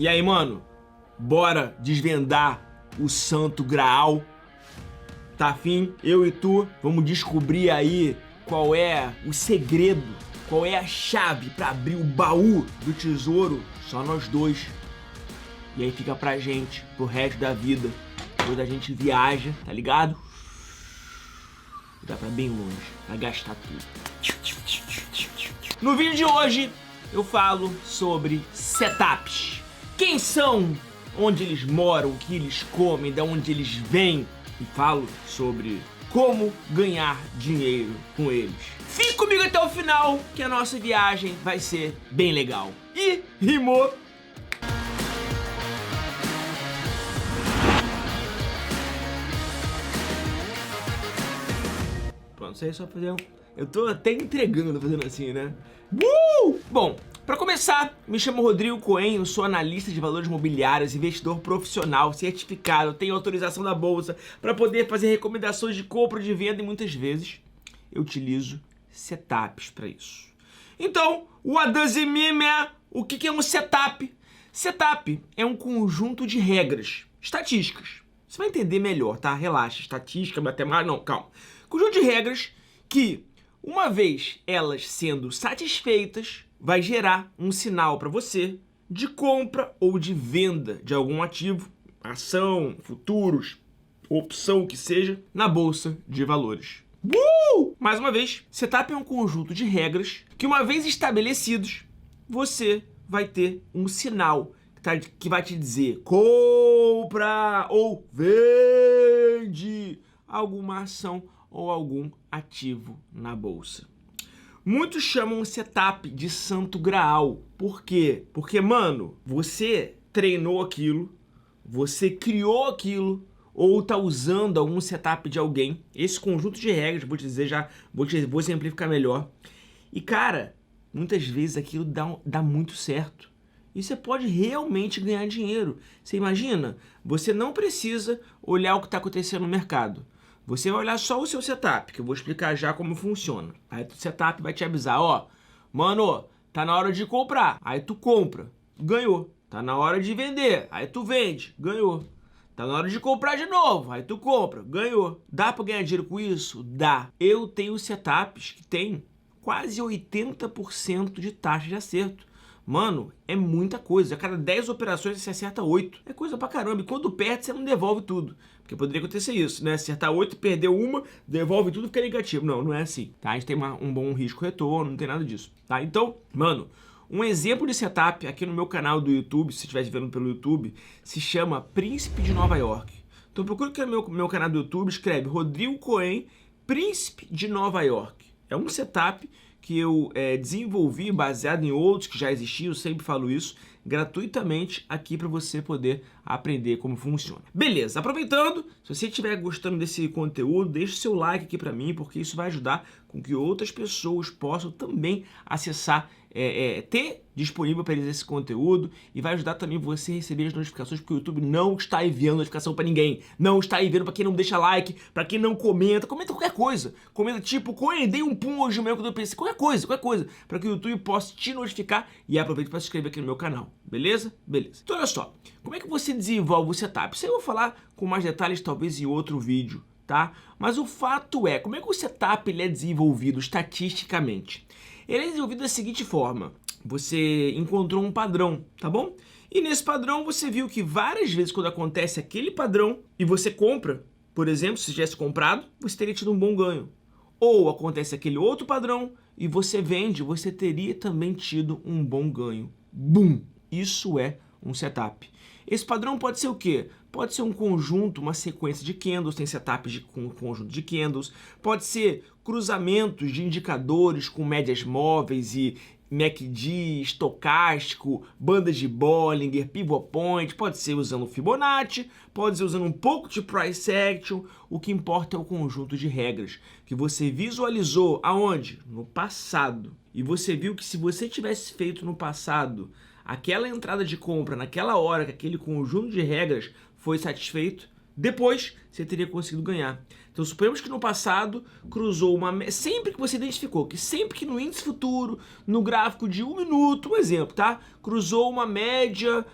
E aí, mano, bora desvendar o Santo Graal? Tá afim? Eu e tu vamos descobrir aí qual é o segredo, qual é a chave pra abrir o baú do tesouro. Só nós dois. E aí fica pra gente, pro resto da vida. Depois a gente viaja, tá ligado? Dá pra bem longe, pra gastar tudo. No vídeo de hoje, eu falo sobre setups. Quem são, onde eles moram, o que eles comem, de onde eles vêm. E falo sobre como ganhar dinheiro com eles. Fique comigo até o final, que a nossa viagem vai ser bem legal. E rimou! Pronto, isso aí é só fazer um... Eu tô até entregando fazendo assim, né? Bom, pra começar, me chamo Rodrigo Cohen, eu sou analista de valores imobiliários, investidor profissional, certificado, tenho autorização da bolsa para poder fazer recomendações de compra e de venda e muitas vezes eu utilizo setups para isso. Então, what does it mean, man? O que é um setup? Setup é um conjunto de regras, estatísticas. Você vai entender melhor, tá? Relaxa, estatística, matemática, não, calma. Conjunto de regras que, uma vez elas sendo satisfeitas, vai gerar um sinal para você de compra ou de venda de algum ativo, ação, futuros, opção que seja, na bolsa de valores. Mais uma vez, setup é um conjunto de regras que, uma vez estabelecidos, você vai ter um sinal que vai te dizer compra ou vende alguma ação ou algum ativo na bolsa. Muitos chamam o setup de Santo Graal. Por quê? Porque, mano, você treinou aquilo, você criou aquilo, ou tá usando algum setup de alguém. Esse conjunto de regras, vou te dizer já, vou simplificar melhor. E, cara, muitas vezes aquilo dá muito certo. E você pode realmente ganhar dinheiro. Você imagina? Você não precisa olhar o que está acontecendo no mercado. Você vai olhar só o seu setup, que eu vou explicar já como funciona. Aí o setup vai te avisar, ó, mano, tá na hora de comprar. Aí tu compra, ganhou. Tá na hora de vender, aí tu vende, ganhou. Tá na hora de comprar de novo, aí tu compra, ganhou. Dá pra ganhar dinheiro com isso? Dá. Eu tenho setups que tem quase 80% de taxa de acerto. Mano, é muita coisa. A cada 10 operações você acerta 8. É coisa pra caramba. E quando perde, você não devolve tudo. Porque poderia acontecer isso, né? Acertar 8, perder uma, devolve tudo e fica negativo. Não, não é assim. Tá? A gente tem um bom risco-retorno, não tem nada disso. Tá? Então, mano, um exemplo de setup aqui no meu canal do YouTube, se você estiver vendo pelo YouTube, se chama Príncipe de Nova York. Então procura aqui no meu canal do YouTube, escreve Rodrigo Cohen, Príncipe de Nova York. É um setup que eu desenvolvi baseado em outros que já existiam, eu sempre falo isso, gratuitamente aqui para você poder aprender como funciona. Beleza, aproveitando, se você estiver gostando desse conteúdo, deixe seu like aqui para mim, porque isso vai ajudar com que outras pessoas possam também acessar, ter disponível para eles esse conteúdo e vai ajudar também você a receber as notificações, porque o YouTube não está enviando notificação para ninguém, não está enviando para quem não deixa like, para quem não comenta qualquer coisa, comenta tipo, Cohen, dei um pum hoje mesmo quando eu pensei, qualquer coisa, para que o YouTube possa te notificar e aproveite para se inscrever aqui no meu canal, beleza? Beleza. Então olha só, como é que você desenvolve o setup? Isso aí eu vou falar com mais detalhes talvez em outro vídeo, tá? Mas o fato é, como é que o setup ele é desenvolvido estatisticamente? Ele é desenvolvido da seguinte forma, você encontrou um padrão, tá bom? E nesse padrão você viu que várias vezes quando acontece aquele padrão e você compra, por exemplo, se tivesse comprado, você teria tido um bom ganho. Ou acontece aquele outro padrão e você vende, você teria também tido um bom ganho. Bum! Isso é um setup. Esse padrão pode ser o quê? Pode ser um conjunto, uma sequência de candles, tem setups com um conjunto de candles, pode ser cruzamentos de indicadores com médias móveis e MACD, estocástico, bandas de Bollinger, pivot point, pode ser usando Fibonacci, pode ser usando um pouco de price action, o que importa é o conjunto de regras que você visualizou aonde? No passado. E você viu que se você tivesse feito no passado aquela entrada de compra naquela hora que aquele conjunto de regras foi satisfeito, depois você teria conseguido ganhar. Então suponhamos que no passado cruzou uma... Sempre que você identificou que sempre que no índice futuro, no gráfico de 1 minuto, um exemplo, tá? Cruzou uma média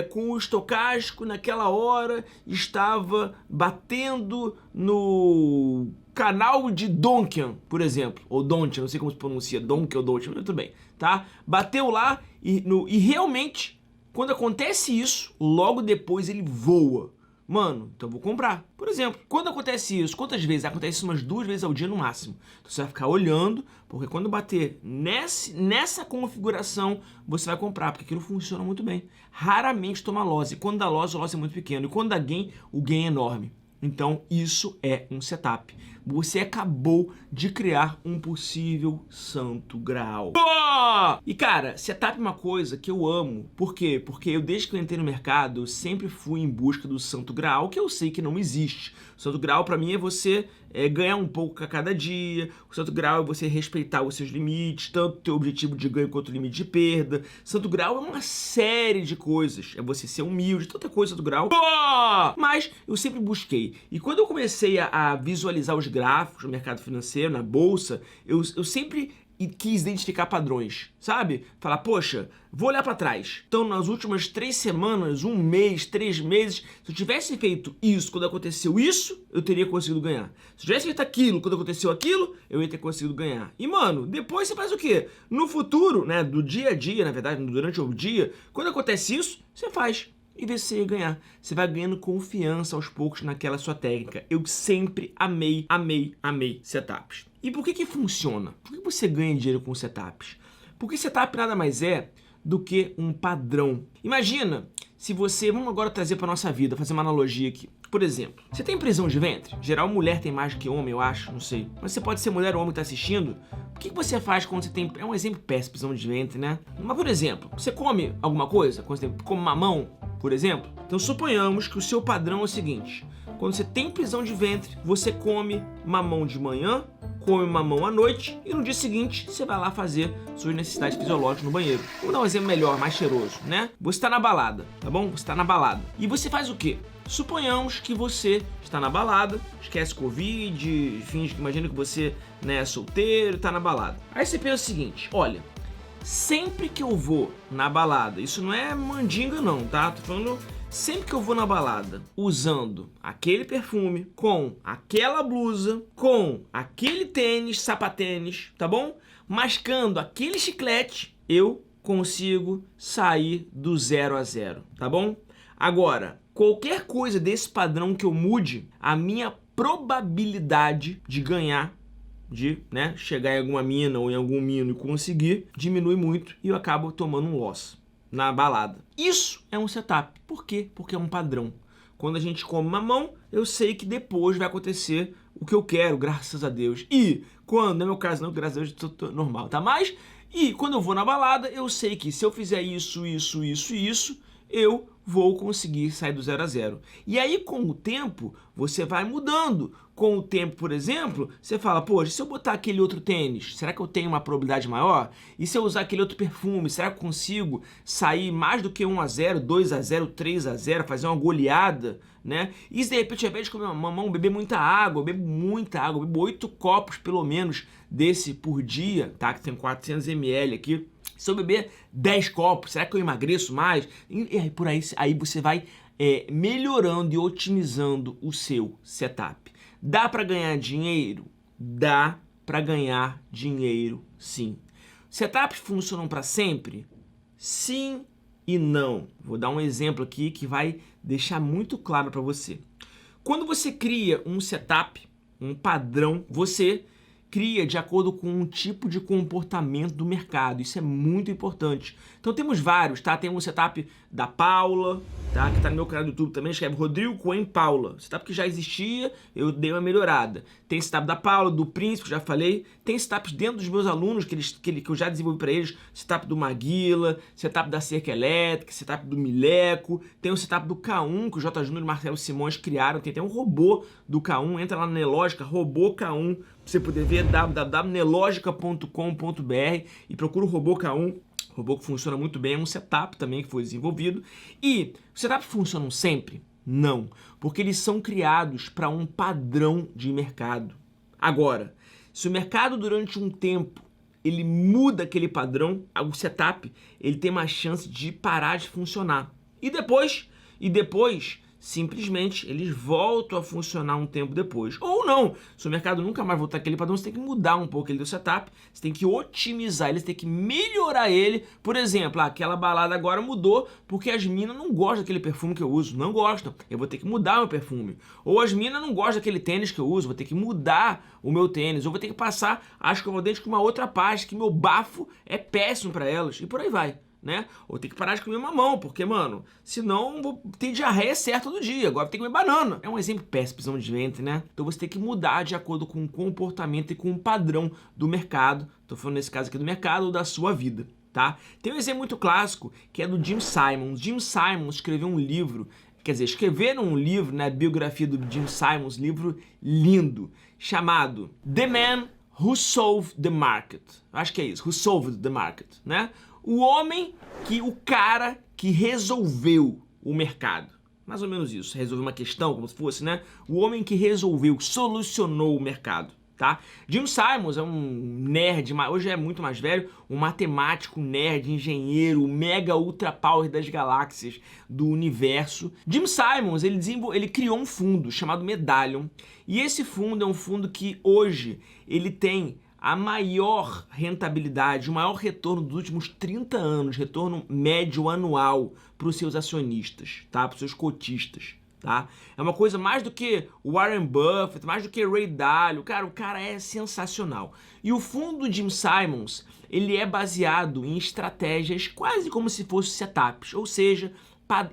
com o estocástico naquela hora, estava batendo no canal de Donchian, por exemplo, ou Donchian, não sei como se pronuncia, Donchian ou Donchian, mas tudo bem, tá? Bateu lá e realmente, quando acontece isso, logo depois ele voa. Mano, então eu vou comprar. Por exemplo, quando acontece isso, quantas vezes? Acontece umas 2 vezes ao dia no máximo. Então você vai ficar olhando, porque quando bater nessa configuração, você vai comprar, porque aquilo funciona muito bem. Raramente toma loss. E quando dá loss, o loss é muito pequeno. E quando dá gain, o gain é enorme. Então isso é um setup. Você acabou de criar um possível santo graal. E cara, setup é uma coisa que eu amo. Por quê? Porque eu, desde que eu entrei no mercado, eu sempre fui em busca do santo graal, que eu sei que não existe. O santo graal pra mim é você ganhar um pouco a cada dia. O santo graal é você respeitar os seus limites, tanto o teu objetivo de ganho quanto o limite de perda. Santo graal é uma série de coisas. É você ser humilde, tanta coisa santo graal. Mas eu sempre busquei. E quando eu comecei a visualizar os gráficos no mercado financeiro, na bolsa, eu sempre quis identificar padrões, sabe? Falar, poxa, vou olhar para trás. Então, nas últimas 3 semanas, 1 mês, 3 meses, se eu tivesse feito isso quando aconteceu isso, eu teria conseguido ganhar. Se eu tivesse feito aquilo quando aconteceu aquilo, eu ia ter conseguido ganhar. E, mano, depois você faz o quê? No futuro, né, do dia a dia, na verdade, durante o dia, quando acontece isso, você faz. E ver se você ia ganhar. Você vai ganhando confiança aos poucos naquela sua técnica. Eu sempre amei setups. E por que funciona? Por que você ganha dinheiro com setups? Porque setup nada mais é do que um padrão. Imagina se você... Vamos agora trazer para nossa vida, fazer uma analogia aqui. Por exemplo, você tem prisão de ventre? Em geral, mulher tem mais do que homem, eu acho, não sei. Mas você pode ser mulher ou homem que está assistindo. O que você faz quando você tem... É um exemplo péssimo, prisão de ventre, né? Mas, por exemplo, você come alguma coisa? Quando você come mamão, por exemplo? Então, suponhamos que o seu padrão é o seguinte. Quando você tem prisão de ventre, você come mamão de manhã, come mamão à noite e no dia seguinte você vai lá fazer suas necessidades fisiológicas no banheiro. Vou dar um exemplo melhor, mais cheiroso, né? Você está na balada, tá bom? Você está na balada. E você faz o quê? Suponhamos que você está na balada, esquece Covid, finge que imagina que você, né, é solteiro, tá na balada. Aí você pensa o seguinte, olha, sempre que eu vou na balada, isso não é mandinga não, tá? Tô falando sempre que eu vou na balada usando aquele perfume, com aquela blusa, com aquele tênis, sapatênis, tá bom? Mascando aquele chiclete, eu consigo sair do 0 a 0, tá bom? Agora, qualquer coisa desse padrão que eu mude, a minha probabilidade de ganhar, de, né, chegar em alguma mina ou em algum mino e conseguir, diminui muito e eu acabo tomando um loss na balada. Isso é um setup. Por quê? Porque é um padrão. Quando a gente come mamão, eu sei que depois vai acontecer o que eu quero, graças a Deus. E quando, no meu caso não, graças a Deus, tô normal, tá? Mas, e quando eu vou na balada, eu sei que se eu fizer isso, eu vou conseguir sair do 0 a 0. E aí, com o tempo, você vai mudando. Com o tempo, por exemplo, você fala, poxa, se eu botar aquele outro tênis, será que eu tenho uma probabilidade maior? E se eu usar aquele outro perfume, será que eu consigo sair mais do que 1 a 0, 2 a 0, 3 a 0, fazer uma goleada, né? E se de repente, ao invés de comer mamão, beber muita água, eu bebo 8 copos pelo menos desse por dia, tá? Que tem 400 ml aqui. Se eu beber 10 copos, será que eu emagreço mais? E aí, por aí você vai melhorando e otimizando o seu setup. Dá para ganhar dinheiro? Dá para ganhar dinheiro, sim. Setups funcionam para sempre? Sim e não. Vou dar um exemplo aqui que vai deixar muito claro para você. Quando você cria um setup, um padrão, você cria de acordo com um tipo de comportamento do mercado. Isso é muito importante. Então temos vários, tá? Tem um setup da Paula, tá? Que tá no meu canal do YouTube também, escreve Rodrigo Cohen Paula. Setup que já existia, eu dei uma melhorada. Tem setup da Paula, do Príncipe, já falei. Tem setups dentro dos meus alunos que eu já desenvolvi para eles. Setup do Maguila, setup da Cerca Elétrica, setup do Mileco. Tem o setup do K1, que o J. Júnior e Marcelo Simões criaram. Tem até um robô do K1. Entra lá na Nelogica, robô K1, pra você poder ver, www.nelogica.com.br e procura o robô K1. Robô que funciona muito bem, é um setup também que foi desenvolvido. E os setups funcionam sempre? Não, porque eles são criados para um padrão de mercado. Agora, se o mercado durante um tempo ele muda aquele padrão, o setup, ele tem uma chance de parar de funcionar. E depois, simplesmente, eles voltam a funcionar um tempo depois. Ou não, se o mercado nunca mais voltar aquele padrão, você tem que mudar um pouco ele do setup, você tem que otimizar ele, você tem que melhorar ele. Por exemplo, aquela balada agora mudou porque as minas não gostam daquele perfume que eu uso, não gostam, eu vou ter que mudar meu perfume. Ou as minas não gostam daquele tênis que eu uso, vou ter que mudar o meu tênis. Ou vou ter que passar a escova de dente com uma outra pasta, que meu bafo é péssimo para elas, e por aí vai. Né? Ou tem que parar de comer mamão, porque, mano, senão vou ter diarreia certa todo dia, agora tem que comer banana. É um exemplo péssimo, prisão de ventre, né? Então você tem que mudar de acordo com o comportamento e com o padrão do mercado. Tô falando nesse caso aqui do mercado ou da sua vida, tá? Tem um exemplo muito clássico, que é do Jim Simons. Jim Simons escreveu um livro, quer dizer, escreveram um livro, né, biografia do Jim Simons, livro lindo, chamado The Man Who Solved the Market. Acho que é isso, Who Solved the Market, né? O cara que resolveu o mercado. Mais ou menos isso, resolveu uma questão, como se fosse, né? O homem que resolveu, solucionou o mercado, tá? Jim Simons é um nerd, hoje é muito mais velho, um matemático, nerd, engenheiro, mega ultra power das galáxias do universo. Jim Simons, ele criou um fundo chamado Medallion, e esse fundo é um fundo que hoje ele tem a maior rentabilidade, o maior retorno dos últimos 30 anos, retorno médio anual para os seus acionistas, tá? Para os seus cotistas, tá? É uma coisa mais do que Warren Buffett, mais do que Ray Dalio, cara, o cara é sensacional. E o fundo do Jim Simons, ele é baseado em estratégias quase como se fossem setups, ou seja,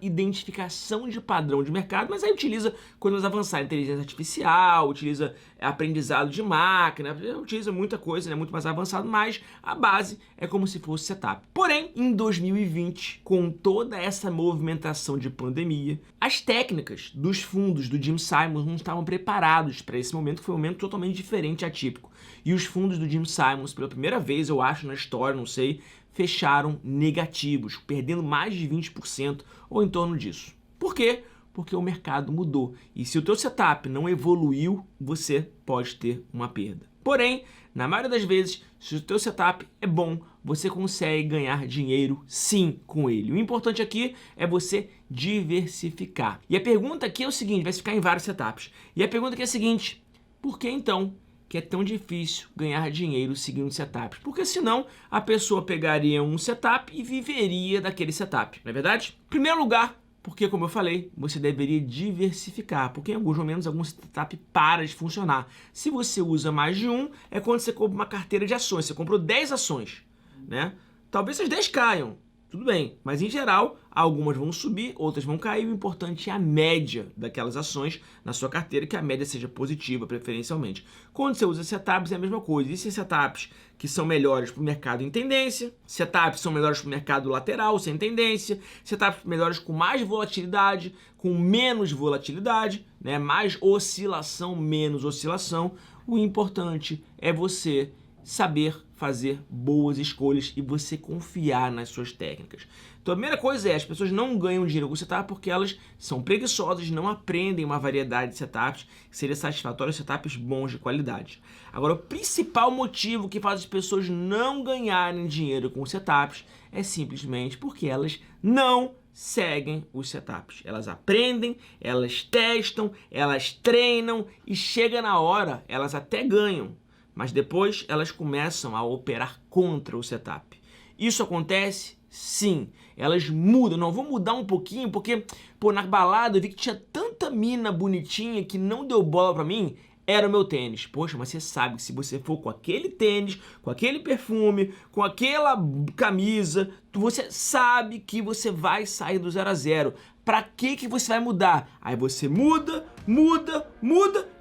identificação de padrão de mercado, mas aí utiliza coisas avançadas, inteligência artificial, utiliza aprendizado de máquina, utiliza muita coisa, né, muito mais avançado, mas a base é como se fosse setup. Porém, em 2020, com toda essa movimentação de pandemia, as técnicas dos fundos do Jim Simons não estavam preparados para esse momento, que foi um momento totalmente diferente, atípico. E os fundos do Jim Simons, pela primeira vez, eu acho, na história, não sei, fecharam negativos, perdendo mais de 20% ou em torno disso. Por quê? Porque o mercado mudou. E se o teu setup não evoluiu, você pode ter uma perda. Porém, na maioria das vezes, se o teu setup é bom, você consegue ganhar dinheiro sim com ele. O importante aqui é você diversificar. E a pergunta aqui é o seguinte, vai ficar em vários setups. E a pergunta aqui é a seguinte, por que então que é tão difícil ganhar dinheiro seguindo setups? Porque senão a pessoa pegaria um setup e viveria daquele setup, não é verdade? Em primeiro lugar, porque, como eu falei, você deveria diversificar, porque em alguns momentos algum setup para de funcionar. Se você usa mais de um, é quando você compra uma carteira de ações, você comprou 10 ações, né? Talvez essas 10 caiam, tudo bem, mas em geral, algumas vão subir, outras vão cair, o importante é a média daquelas ações na sua carteira, que a média seja positiva, preferencialmente. Quando você usa setups é a mesma coisa, existem setups que são melhores para o mercado em tendência, setups são melhores para o mercado lateral, sem tendência, setups melhores com mais volatilidade, com menos volatilidade, né? Mais oscilação, menos oscilação. O importante é você saber fazer boas escolhas e você confiar nas suas técnicas. Então a primeira coisa é, as pessoas não ganham dinheiro com setup porque elas são preguiçosas, não aprendem uma variedade de setups que seria satisfatório, setups bons de qualidade. Agora, o principal motivo que faz as pessoas não ganharem dinheiro com setups é simplesmente porque elas não seguem os setups. Elas aprendem, elas testam, elas treinam e chega na hora, elas até ganham. Mas depois elas começam a operar contra o setup. Isso acontece? Sim. Elas mudam. Não, vou mudar um pouquinho porque, pô, na balada eu vi que tinha tanta mina bonitinha que não deu bola pra mim. Era o meu tênis. Poxa, mas você sabe que se você for com aquele tênis, com aquele perfume, com aquela camisa, você sabe que você vai sair do 0 a 0. Pra que você vai mudar? Aí você muda,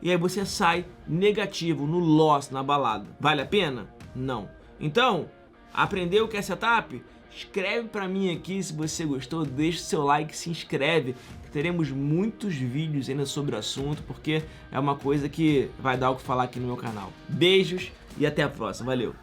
e aí você sai negativo, no loss, na balada. Vale a pena? Não. Então, aprendeu o que é setup? Escreve pra mim aqui se você gostou, deixa o seu like, se inscreve. Teremos muitos vídeos ainda sobre o assunto, porque é uma coisa que vai dar o que falar aqui no meu canal. Beijos e até a próxima. Valeu!